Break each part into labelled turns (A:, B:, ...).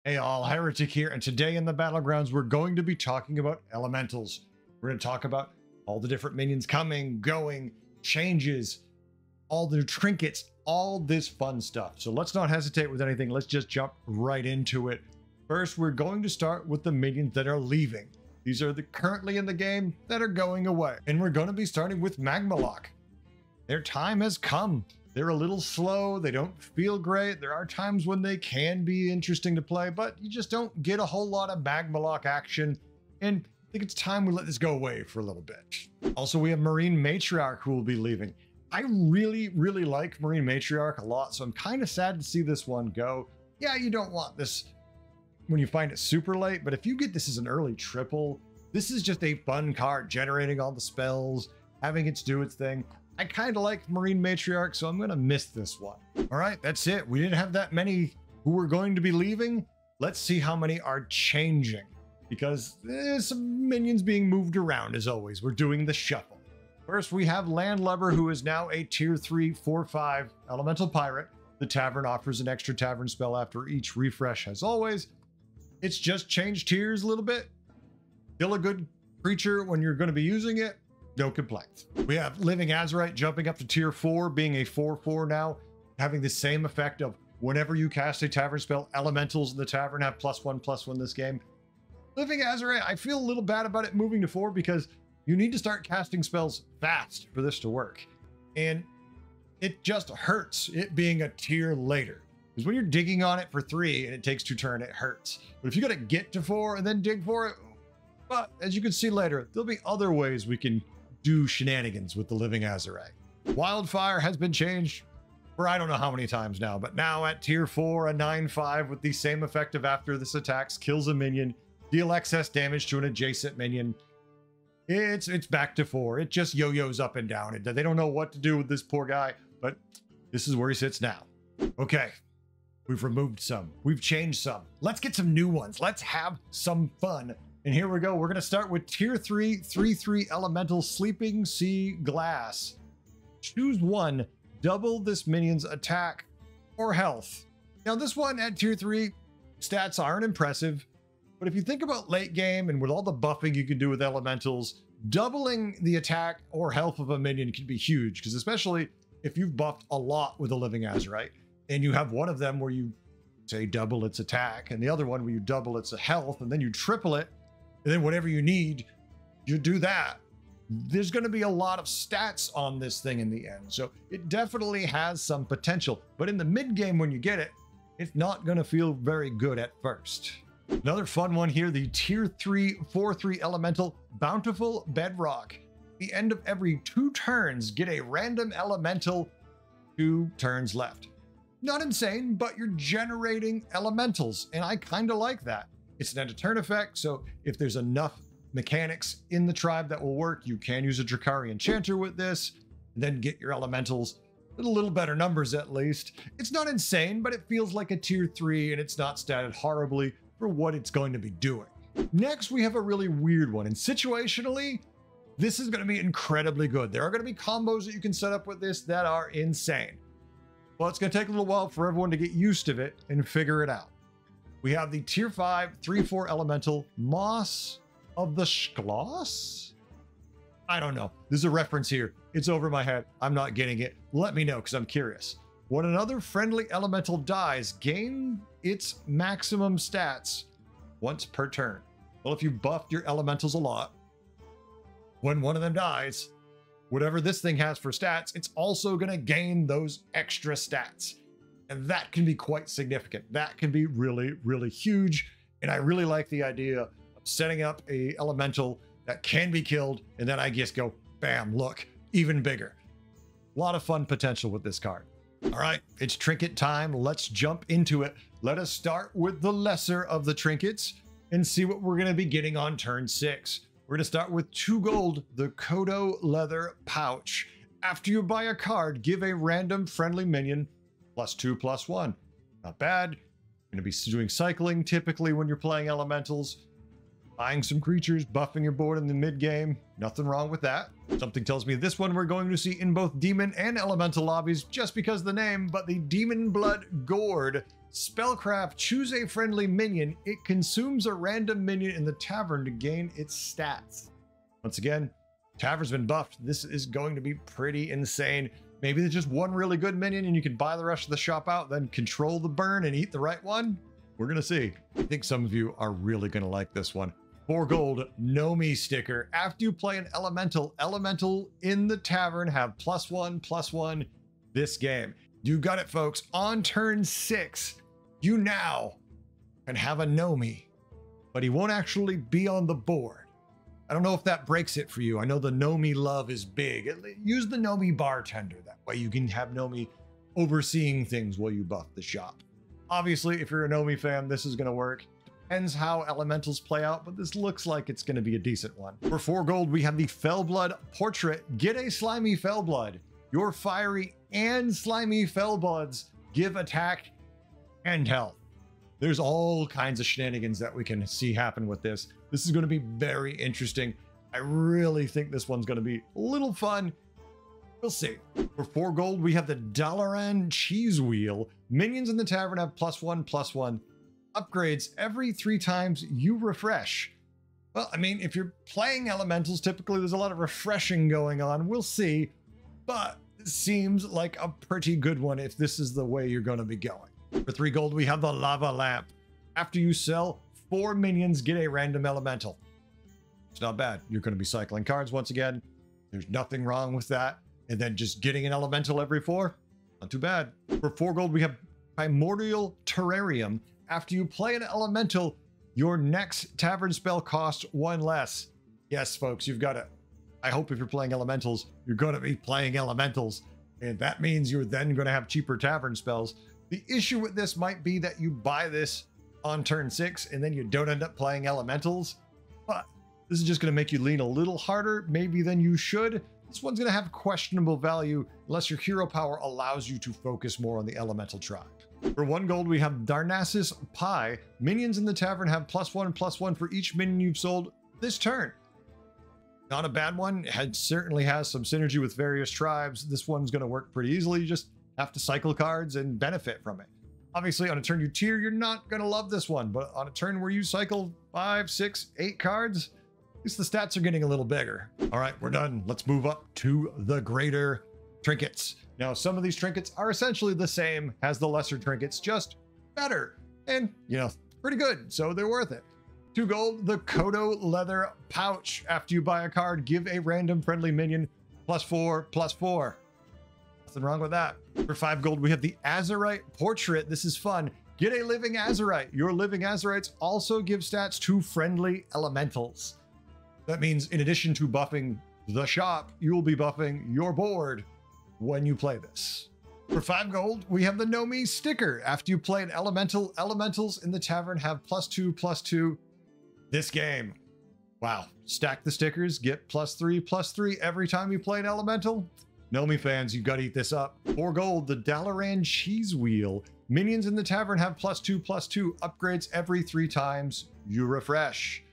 A: Hey all, Heretic here, and today in the Battlegrounds we're going to be talking about elementals. We're going to talk about all the different minions coming, going, changes, all the trinkets, all this fun stuff. So let's not hesitate with anything, let's just jump right into it. First, we're going to start with the minions that are leaving. These are the currently in the game that are going away. And we're going to be starting with Magmalock. Their time has come. They're a little slow, they don't feel great. There are times when they can be interesting to play, but you just don't get a whole lot of Magmalock action. And I think it's time we let this go away for a little bit. Also, we have Marine Matriarch who will be leaving. I really like Marine Matriarch a lot, so I'm kind of sad to see this one go. Yeah, you don't want this when you find it super late, but if you get this as an early triple, this is just a fun card, generating all the spells, having it do its thing. I kind of like Marine Matriarch, so I'm going to miss this one. All right, that's it. We didn't have that many who were going to be leaving. Let's see how many are changing, because there's some minions being moved around as always. We're doing the shuffle. First, we have Landlubber, who is now a tier 3, 4/5 elemental pirate. The tavern offers an extra tavern spell after each refresh as always. It's just changed tiers a little bit. Still a good creature when you're going to be using it. No complaints. We have Living Azurite jumping up to tier 4, being a 4/4 now, having the same effect of whenever you cast a tavern spell, elementals in the tavern have +1/+1 this game. Living Azurite, I feel a little bad about it moving to 4 because you need to start casting spells fast for this to work. And it just hurts it being a tier later. Because when you're digging on it for 3 and it takes 2 turns, it hurts. But if you gotta get to 4 and then dig for it, but as you can see later, there'll be other ways we can do shenanigans with the Living Azurite. Wildfire has been changed for I don't know how many times now, but now at tier 4, a 9/5 with the same effect of after this attacks, kills a minion, deal excess damage to an adjacent minion. It's back to 4. It just yo-yos up and down. They don't know what to do with this poor guy, but this is where he sits now. Okay, we've removed some, we've changed some. Let's get some new ones. Let's have some fun. And here we go. We're going to start with tier 3, 3/3 elemental Sleeping Sea Glass. Choose one, double this minion's attack or health. Now this one at tier 3, stats aren't impressive, but if you think about late game and with all the buffing you can do with elementals, doubling the attack or health of a minion can be huge, because especially if you've buffed a lot with a Living Azurite and you have one of them where you say double its attack and the other one where you double its health and then you triple it, and then whatever you need, you do that. There's going to be a lot of stats on this thing in the end. So it definitely has some potential. But in the mid game when you get it, it's not going to feel very good at first. Another fun one here, the tier 3, 4/3 elemental Bountiful Bedrock. At the end of every 2 turns, get a random elemental 2 turns left. Not insane, but you're generating elementals, and I kind of like that. It's an end of turn effect, so if there's enough mechanics in the tribe that will work, you can use a Drakari Enchanter with this, and then get your elementals with a little better numbers at least. It's not insane, but it feels like a tier 3, and it's not statted horribly for what it's going to be doing. Next, we have a really weird one, and situationally, this is going to be incredibly good. There are going to be combos that you can set up with this that are insane. Well, it's going to take a little while for everyone to get used to it and figure it out. We have the tier 5, 3/4 elemental Moss of the Schloss? I don't know. There's a reference here. It's over my head. I'm not getting it. Let me know because I'm curious. When another friendly elemental dies, gain its maximum stats once per turn. Well, if you buffed your elementals a lot, when one of them dies, whatever this thing has for stats, it's also going to gain those extra stats. And that can be quite significant. That can be really huge. And I really like the idea of setting up a elemental that can be killed. And then I just go, bam, look, even bigger. A lot of fun potential with this card. All right, it's trinket time. Let's jump into it. Let us start with the lesser of the trinkets and see what we're going to be getting on turn 6. We're going to start with 2 gold, the Kodo Leather Pouch. After you buy a card, give a random friendly minion +2/+1. Not bad. You're going to be doing cycling typically when you're playing elementals. buying some creatures, buffing your board in the mid game. Nothing wrong with that. Something tells me this one we're going to see in both demon and elemental lobbies just because of the name, but the Demon Blood Gourd spellcraft, choose a friendly minion. It consumes a random minion in the tavern to gain its stats. Once again, tavern's been buffed. This is going to be pretty insane. Maybe there's just one really good minion and you can buy the rest of the shop out, then control the burn and eat the right one. We're gonna see. I think some of you are really gonna like this one. 4 gold, Nomi sticker. After you play an elemental in the tavern have +1/+1 this game. You got it, folks. On turn 6, you now can have a Nomi, but he won't actually be on the board. I don't know if that breaks it for you. I know the Nomi love is big. Use the Nomi bartender. That way you can have Nomi overseeing things while you buff the shop. Obviously, if you're a Nomi fan, this is going to work. Depends how elementals play out, but this looks like it's going to be a decent one. For 4 gold, we have the Fellblood portrait. Get a slimy Fellblood. Your fiery and slimy Fellbloods give attack and health. There's all kinds of shenanigans that we can see happen with this. This is going to be very interesting. I really think this one's going to be a little fun. We'll see. For 4 gold, we have the Dalaran Cheese Wheel. Minions in the tavern have +1/+1. Upgrades every 3 times you refresh. Well, I mean, if you're playing elementals, typically there's a lot of refreshing going on. We'll see. But it seems like a pretty good one if this is the way you're going to be going. For 3 gold, we have the Lava Lamp. After you sell 4 minions, get a random elemental. It's not bad. You're going to be cycling cards once again. There's nothing wrong with that. And then just getting an elemental every 4, not too bad. For 4 gold, we have Primordial Terrarium. After you play an elemental, your next tavern spell costs 1 less. Yes, folks, you've got it. I hope if you're playing elementals, you're going to be playing elementals. And that means you're then going to have cheaper tavern spells. The issue with this might be that you buy this on turn 6 and then you don't end up playing elementals. But this is just going to make you lean a little harder, maybe than you should. This one's going to have questionable value unless your hero power allows you to focus more on the elemental tribe. For 1 gold, we have Darnassus Pie. Minions in the tavern have +1/+1 for each minion you've sold this turn. Not a bad one. It certainly has some synergy with various tribes. This one's going to work pretty easily. You just have to cycle cards and benefit from it. Obviously, on a turn you tier, you're not going to love this one, but on a turn where you cycle 5, 6, 8 cards, at least the stats are getting a little bigger. All right, we're done. Let's move up to the greater trinkets. Now, some of these trinkets are essentially the same as the lesser trinkets, just better and, you know, pretty good, so they're worth it. 2 gold, the Kodo leather pouch. After you buy a card, give a random friendly minion +4/+4. Nothing wrong with that. For 5 gold, we have the Azurite portrait. This is fun. Get a living Azurite. Your living Azurites also give stats to friendly elementals. That means in addition to buffing the shop, you will be buffing your board when you play this. For 5 gold, we have the Nomi sticker. After you play an elemental, elementals in the tavern have +2/+2 this game. Wow. Stack the stickers, get +3/+3 every time you play an elemental. Nomi fans, you got to eat this up. 4 gold, the Dalaran Cheese Wheel. Minions in the tavern have +2/+2 upgrades every 3 times you refresh.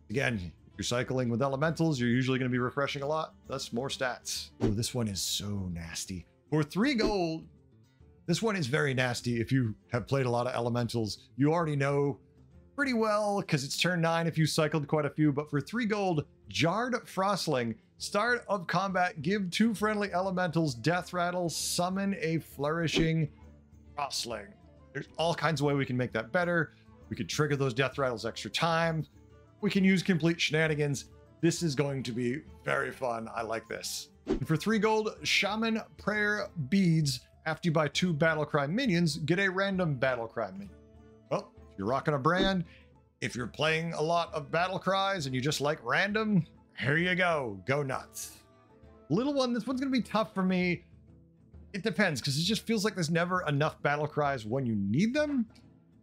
A: Again, if you're cycling with elementals, you're usually going to be refreshing a lot. That's more stats. Oh, this one is so nasty. For 3 gold, this one is very nasty. If you have played a lot of elementals, you already know pretty well because it's turn 9 if you cycled quite a few. But for 3 gold, Jarred Frostling. Start of combat, give 2 friendly elementals death rattle, summon a flourishing Frostling. There's all kinds of ways we can make that better. We could trigger those death rattles extra time. We can use complete shenanigans. This is going to be very fun. I like this. And for 3 gold, Shaman Prayer Beads. After you buy 2 Battlecry minions, get a random Battlecry minion. Well, if you're rocking a brand, if you're playing a lot of Battlecries and you just like random, here you go. Go nuts. Little one, this one's going to be tough for me. It depends, because it just feels like there's never enough Battlecries when you need them.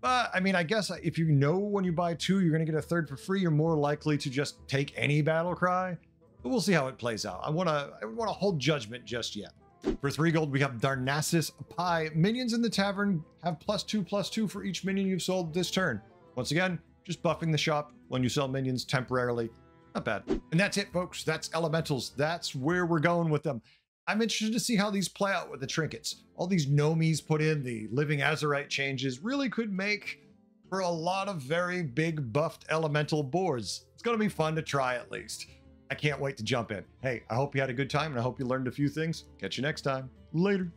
A: But, I mean, I guess if you know when you buy 2, you're going to get a 3rd for free, you're more likely to just take any Battlecry. But we'll see how it plays out. I want to hold judgment just yet. For 3 gold, we have Darnassus Pie. Minions in the tavern have +2/+2 for each minion you've sold this turn. Once again, just buffing the shop when you sell minions temporarily. Not bad. And that's it, folks. That's elementals. That's where we're going with them. I'm interested to see how these play out with the trinkets. All these nomies put in, the living Azurite changes really could make for a lot of very big buffed elemental boards. It's going to be fun to try at least. I can't wait to jump in. Hey, I hope you had a good time and I hope you learned a few things. Catch you next time. Later.